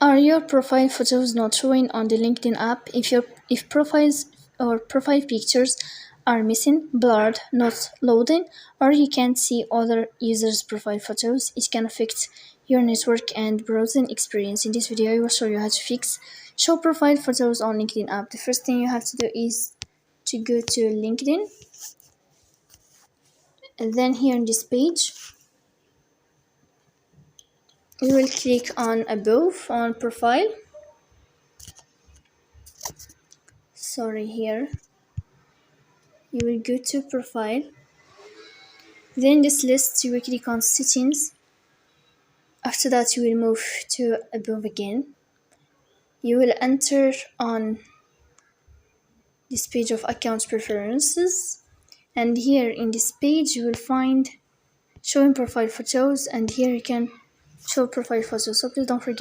Are your profile photos not showing on the LinkedIn app? If profiles or profile pictures are missing, blurred, not loading, or you can't see other users' profile photos, it can affect your network and browsing experience. In this video, I will show you how to fix show profile photos on LinkedIn app. The first thing you have to do is to go to LinkedIn, and then here in this page, you will click on above on profile. Here you will go to profile, then this list you will click on settings. After that you will move to above again. You will enter on this page of account preferences, and here in this page you will find showing profile photos, and here you can show profile photos, so please don't forget